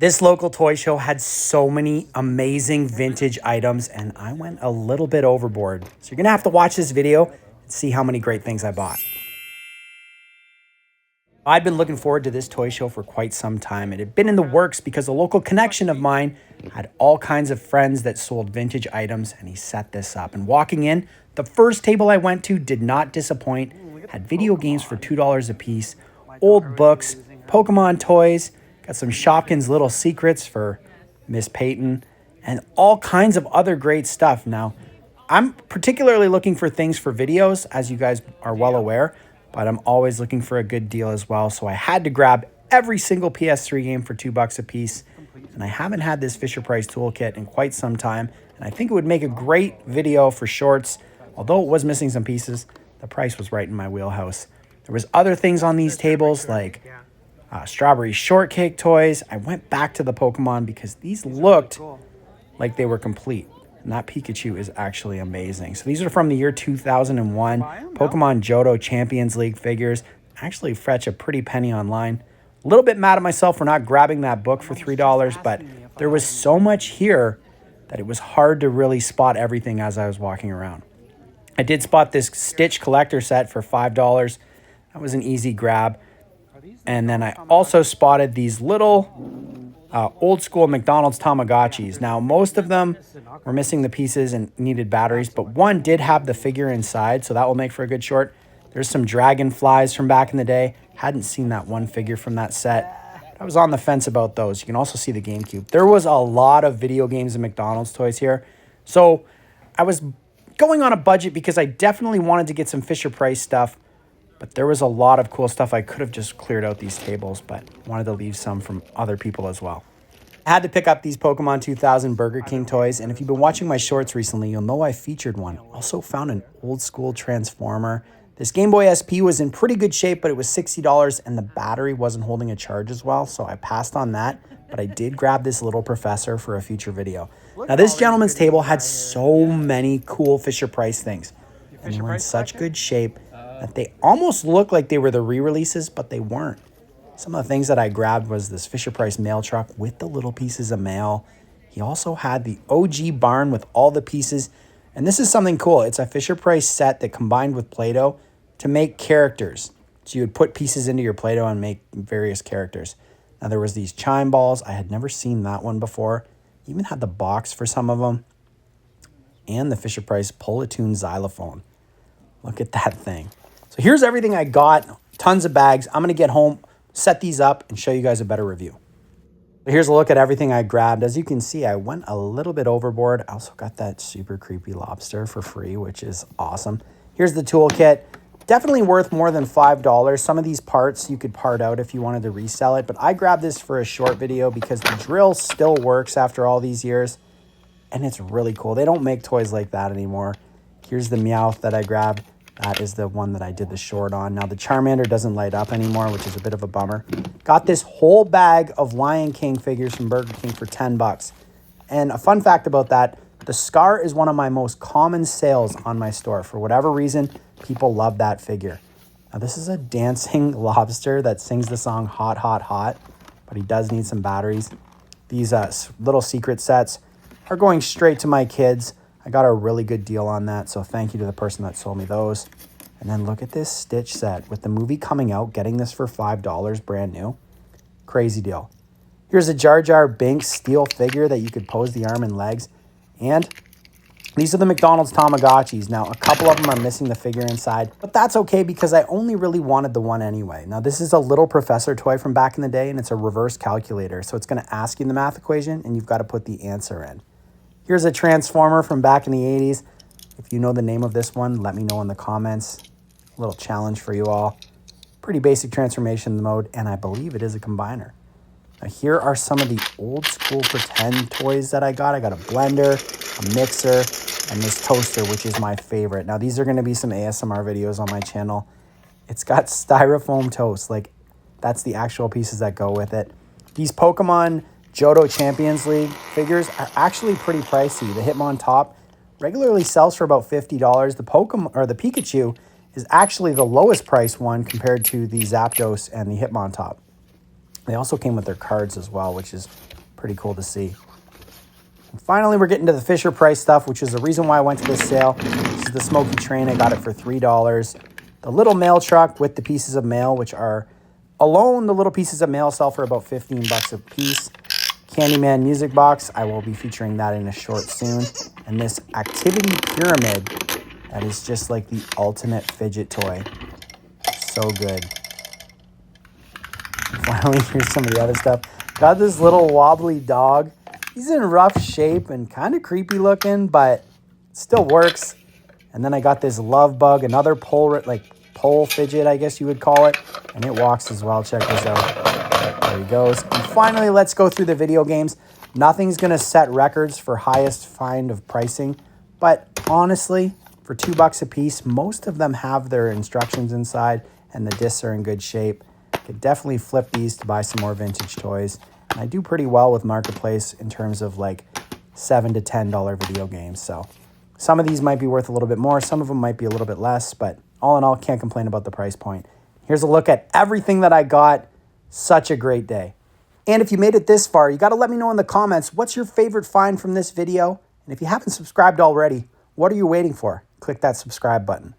This local toy show had so many amazing vintage items, and I went a little bit overboard. So you're gonna have to watch this video and see how many great things I bought. I'd been looking forward to this toy show for quite some time. It had been in the works because a local connection of mine had all kinds of friends that sold vintage items, and he set this up. And walking in, the first table I went to did not disappoint. Had video games for $2 a piece, old books, Pokemon toys, got some Shopkins Little Secrets for Miss Peyton, and all kinds of other great stuff. Now, I'm particularly looking for things for videos, as you guys are well aware, but I'm always looking for a good deal as well. So I had to grab every single PS3 game for $2 a piece. And I haven't had this Fisher-Price toolkit in quite some time. And I think it would make a great video for shorts. Although it was missing some pieces, the price was right in my wheelhouse. There was other things on these tables like strawberry shortcake toys. I went back to the Pokemon because these looked like they were complete. And that Pikachu is actually amazing. So these are from the year 2001. Pokemon Johto Champions League figures. Actually fetch a pretty penny online. A little bit mad at myself for not grabbing that book for $3, but there was so much here that it was hard to really spot everything as I was walking around. I did spot this Stitch collector set for $5. That was an easy grab. And then I also spotted these little old school McDonald's Tamagotchis. Now, most of them were missing the pieces and needed batteries, but one did have the figure inside, so that will make for a good short. There's some dragonflies from back in the day. Hadn't seen that one figure from that set. I was on the fence about those. You can also see the GameCube. There was a lot of video games and McDonald's toys here. So I was going on a budget because I definitely wanted to get some Fisher-Price stuff, but there was a lot of cool stuff. I could have just cleared out these tables, but wanted to leave some from other people as well. I had to pick up these Pokemon 2000 Burger King toys, and if you've been watching my shorts recently, you'll know I featured one. Also found an old school Transformer. This Game Boy SP was in pretty good shape, but it was $60, and the battery wasn't holding a charge as well, so I passed on that, but I did grab this little professor for a future video. Now, this gentleman's table had so many cool Fisher-Price things, and they were in such good shape that they almost looked like they were the re-releases, but they weren't. Some of the things that I grabbed was this Fisher-Price mail truck with the little pieces of mail. He also had the OG barn with all the pieces. And this is something cool. It's a Fisher-Price set that combined with Play-Doh to make characters. So you would put pieces into your Play-Doh and make various characters. Now there was these chime balls. I had never seen that one before. Even had the box for some of them. And the Fisher-Price Pull-A-Tune xylophone. Look at that thing. So here's everything I got. Tons of bags. I'm going to get home, set these up, and show you guys a better review. So here's a look at everything I grabbed. As you can see, I went a little bit overboard. I also got that super creepy lobster for free, which is awesome. Here's the toolkit. Definitely worth more than $5. Some of these parts you could part out if you wanted to resell it, but I grabbed this for a short video because the drill still works after all these years, and it's really cool. They don't make toys like that anymore. Here's the Meowth that I grabbed. That is the one that I did the short on. Now, the Charmander doesn't light up anymore, which is a bit of a bummer. Got this whole bag of Lion King figures from Burger King for $10. And a fun fact about that, the Scar is one of my most common sales on my store. For whatever reason, people love that figure. Now, this is a dancing lobster that sings the song Hot, Hot, Hot, but he does need some batteries. These little secret sets are going straight to my kids. I got a really good deal on that, so thank you to the person that sold me those. And then look at this Stitch set. With the movie coming out, getting this for $5 brand new. Crazy deal. Here's a Jar Jar Binks steel figure that you could pose the arm and legs. And these are the McDonald's Tamagotchis. Now, a couple of them are missing the figure inside, but that's okay because I only really wanted the one anyway. Now, this is a little professor toy from back in the day, and it's a reverse calculator. So it's going to ask you the math equation, and you've got to put the answer in. Here's a Transformer from back in the 80s. If you know the name of this one, let me know in the comments. A little challenge for you all. Pretty basic transformation mode, and I believe it is a combiner. Now, here are some of the old school pretend toys that I got. I got a blender, a mixer, and this toaster, which is my favorite. Now, these are going to be some ASMR videos on my channel. It's got styrofoam toast. Like, that's the actual pieces that go with it. These Pokemon Johto Champions League figures are actually pretty pricey. The Hitmontop regularly sells for about $50. The Pikachu is actually the lowest price one compared to the Zapdos and the Hitmontop. They also came with their cards as well, which is pretty cool to see. And finally, we're getting to the Fisher Price stuff, which is the reason why I went to this sale. This is the Smoky Train. I got it for $3. The little mail truck with the pieces of mail, which are alone, the little pieces of mail sell for about 15 bucks a piece. Candyman music box. I will be featuring that in a short soon. And this activity pyramid that is just like the ultimate fidget toy. So good. And finally, here's some of the other stuff. Got this little wobbly dog. He's in rough shape and kind of creepy looking, but still works. And then I got this love bug, another pole fidget, I guess you would call it. And it walks as well. Check this out. There he goes. And finally, let's go through the video games. Nothing's going to set records for highest find of pricing. But honestly, for $2 a piece, most of them have their instructions inside and the discs are in good shape. Could definitely flip these to buy some more vintage toys. And I do pretty well with Marketplace in terms of like $7 to $10 video games. So some of these might be worth a little bit more. Some of them might be a little bit less, but all in all, can't complain about the price point. Here's a look at everything that I got. Such a great day. And if you made it this far, you got to let me know in the comments, what's your favorite find from this video? And if you haven't subscribed already, what are you waiting for? Click that subscribe button.